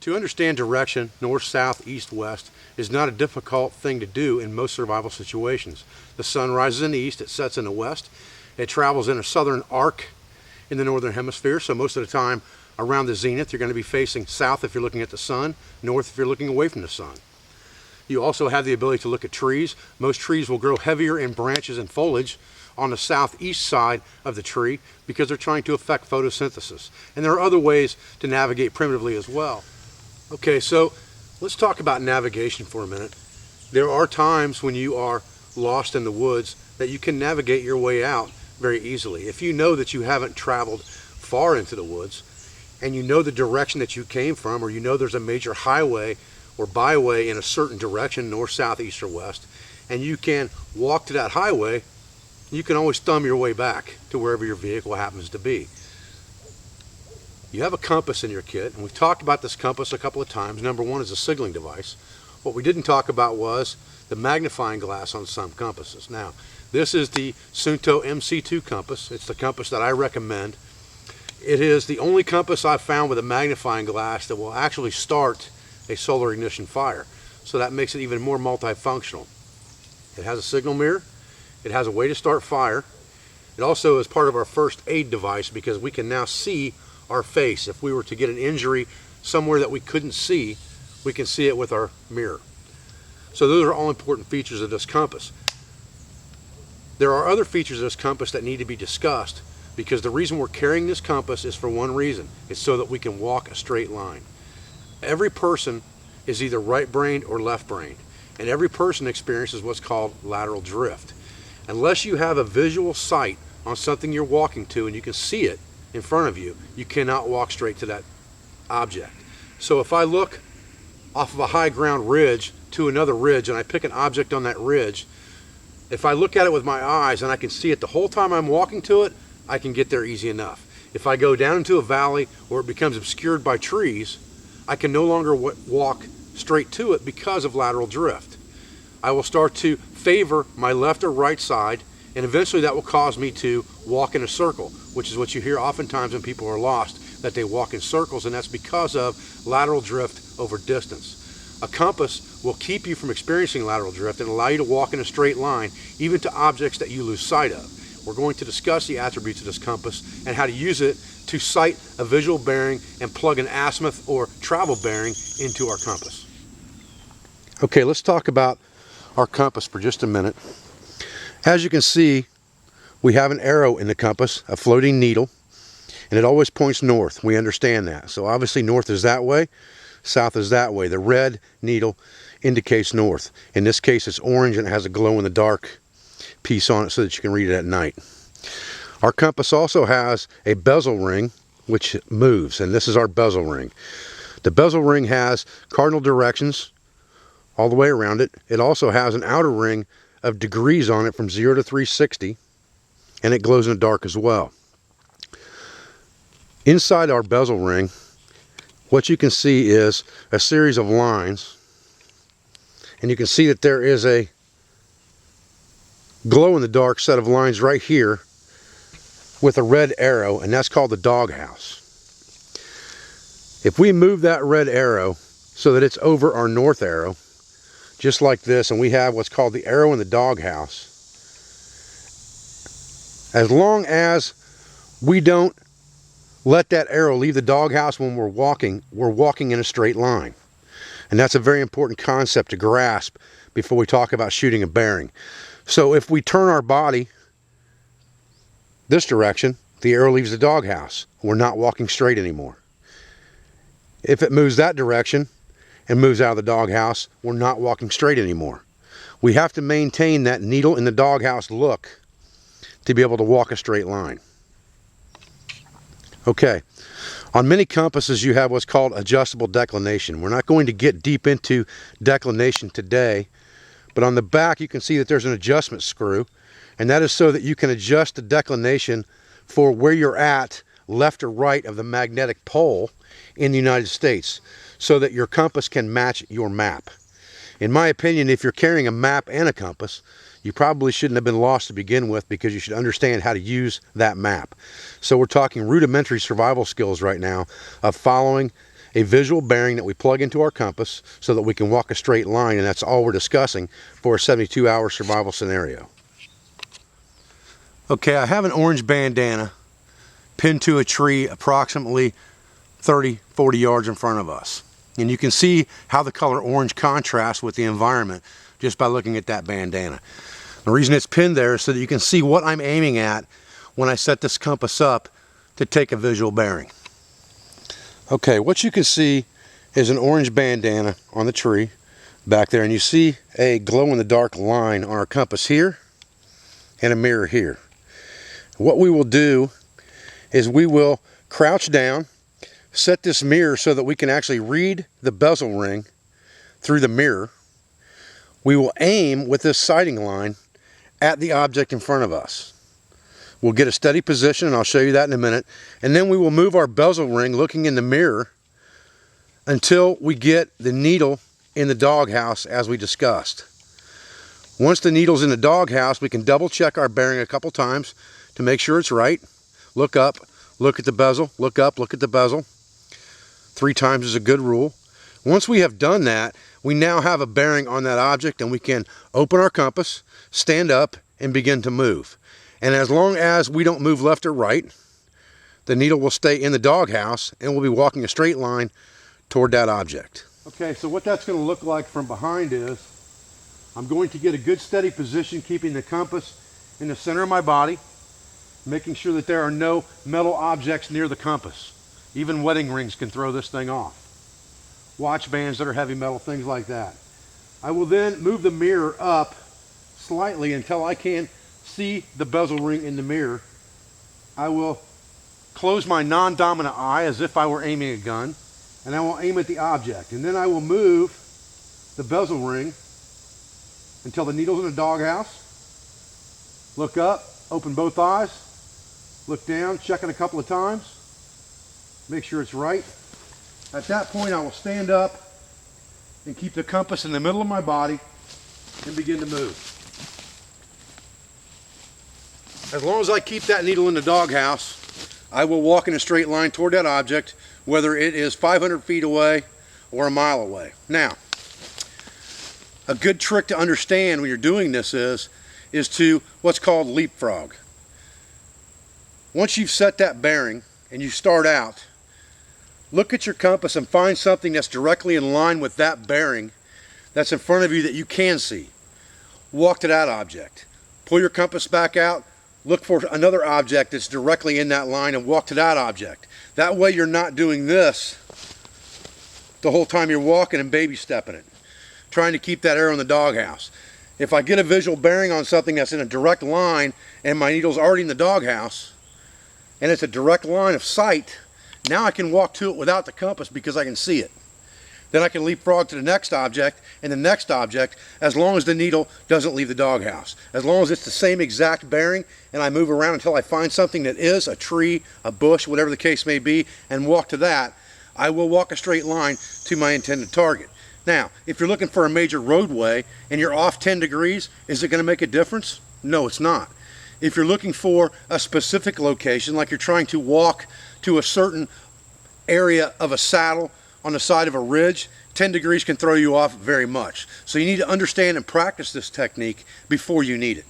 To understand direction, north, south, east, west, is not a difficult thing to do in most survival situations. The sun rises in the east, it sets in the west. It travels in a southern arc in the northern hemisphere, so most of the time around the zenith you're going to be facing south if you're looking at the sun, north if you're looking away from the sun. You also have the ability to look at trees. Most trees will grow heavier in branches and foliage on the southeast side of the tree because they're trying to affect photosynthesis. And there are other ways to navigate primitively as well. Okay, so let's talk about navigation for a minute. There are times when you are lost in the woods that you can navigate your way out very easily. If you know that you haven't traveled far into the woods and you know the direction that you came from, or you know there's a major highway or byway in a certain direction, north, south, east, or west, and you can walk to that highway, you can always thumb your way back to wherever your vehicle happens to be. You have a compass in your kit, and we've talked about this compass a couple of times. Number one is a signaling device. What we didn't talk about was the magnifying glass on some compasses. Now, this is the Suunto MC2 compass. It's the compass that I recommend. It is the only compass I've found with a magnifying glass that will actually start a solar ignition fire. So that makes it even more multifunctional. It has a signal mirror. It has a way to start fire. It also is part of our first aid device because we can now see our face. If we were to get an injury somewhere that we couldn't see, we can see it with our mirror. So those are all important features of this compass. There are other features of this compass that need to be discussed because the reason we're carrying this compass is for one reason. It's so that we can walk a straight line. Every person is either right-brained or left-brained, and every person experiences what's called lateral drift. Unless you have a visual sight on something you're walking to and you can see it in front of you, you cannot walk straight to that object. So if I look off of a high ground ridge to another ridge and I pick an object on that ridge, if I look at it with my eyes and I can see it the whole time I'm walking to it, I can get there easy enough. If I go down into a valley where it becomes obscured by trees, I can no longer walk straight to it because of lateral drift. I will start to favor my left or right side, and eventually that will cause me to walk in a circle, which is what you hear oftentimes when people are lost, that they walk in circles, and that's because of lateral drift over distance. A compass will keep you from experiencing lateral drift and allow you to walk in a straight line, even to objects that you lose sight of. We're going to discuss the attributes of this compass and how to use it to sight a visual bearing and plug an azimuth or travel bearing into our compass. Okay, let's talk about our compass for just a minute. As you can see, we have an arrow in the compass, a floating needle, and it always points north. We understand that. So obviously north is that way, south is that way. The red needle indicates north. In this case it's orange and it has a glow-in-the-dark piece on it so that you can read it at night. Our compass also has a bezel ring which moves, and this is our bezel ring. The bezel ring has cardinal directions all the way around it. It also has an outer ring of degrees on it from 0 to 360, and it glows in the dark as well. Inside our bezel ring, what you can see is a series of lines, and you can see that there is a glow-in-the-dark set of lines right here with a red arrow, and that's called the doghouse. If we move that red arrow so that it's over our north arrow, just like this, and we have what's called the arrow in the doghouse, as long as we don't let that arrow leave the doghouse when we're walking in a straight line. And that's a very important concept to grasp before we talk about shooting a bearing. So if we turn our body this direction, the arrow leaves the doghouse. We're not walking straight anymore. If it moves that direction and moves out of the doghouse, we're not walking straight anymore. We have to maintain that needle in the doghouse look to be able to walk a straight line. Okay, on many compasses you have what's called adjustable declination. We're not going to get deep into declination today, but on the back you can see that there's an adjustment screw, and that is so that you can adjust the declination for where you're at, left or right of the magnetic pole in the United States, so that your compass can match your map. In my opinion, if you're carrying a map and a compass, you probably shouldn't have been lost to begin with, because you should understand how to use that map. So we're talking rudimentary survival skills right now of following a visual bearing that we plug into our compass so that we can walk a straight line, and that's all we're discussing for a 72-hour survival scenario. Okay, I have an orange bandana pinned to a tree approximately 30-40 yards in front of us. And you can see how the color orange contrasts with the environment just by looking at that bandana. The reason it's pinned there is so that you can see what I'm aiming at when I set this compass up to take a visual bearing. Okay, what you can see is an orange bandana on the tree back there, and you see a glow-in-the-dark line on our compass here and a mirror here. What we will do is we will crouch down, set this mirror so that we can actually read the bezel ring through the mirror. We will aim with this sighting line at the object in front of us. We'll get a steady position, and I'll show you that in a minute, and then we will move our bezel ring looking in the mirror until we get the needle in the doghouse as we discussed. Once the needle's in the doghouse, we can double check our bearing a couple times to make sure it's right. Look up, look at the bezel, look up, look at the bezel. 3 times is a good rule. Once we have done that, we now have a bearing on that object, and we can open our compass, stand up, and begin to move. And as long as we don't move left or right, the needle will stay in the doghouse, and we'll be walking a straight line toward that object. Okay, so what that's going to look like from behind is I'm going to get a good steady position, keeping the compass in the center of my body, making sure that there are no metal objects near the compass. Even wedding rings can throw this thing off. Watch bands that are heavy metal, things like that. I will then move the mirror up slightly until I can see the bezel ring in the mirror. I will close my non-dominant eye as if I were aiming a gun, and I will aim at the object. And then I will move the bezel ring until the needle's in the doghouse. Look up, open both eyes, look down, check it a couple of times, make sure it's right. At that point, I will stand up and keep the compass in the middle of my body and begin to move. As long as I keep that needle in the doghouse, I will walk in a straight line toward that object, whether it is 500 feet away or a mile away. Now, a good trick to understand when you're doing this is to what's called leapfrog. Once you've set that bearing and you start out, look at your compass and find something that's directly in line with that bearing that's in front of you that you can see. Walk to that object. Pull your compass back out, look for another object that's directly in that line, and walk to that object. That way you're not doing this the whole time you're walking and baby stepping it, trying to keep that arrow in the doghouse. If I get a visual bearing on something that's in a direct line and my needle's already in the doghouse and it's a direct line of sight, now I can walk to it without the compass because I can see it. Then I can leapfrog to the next object and the next object, as long as the needle doesn't leave the doghouse. As long as it's the same exact bearing, and I move around until I find something that is a tree, a bush, whatever the case may be, and walk to that, I will walk a straight line to my intended target. Now, if you're looking for a major roadway and you're off 10 degrees, is it going to make a difference? No, it's not. If you're looking for a specific location, like you're trying to walk to a certain area of a saddle on the side of a ridge, 10 degrees can throw you off very much. So you need to understand and practice this technique before you need it.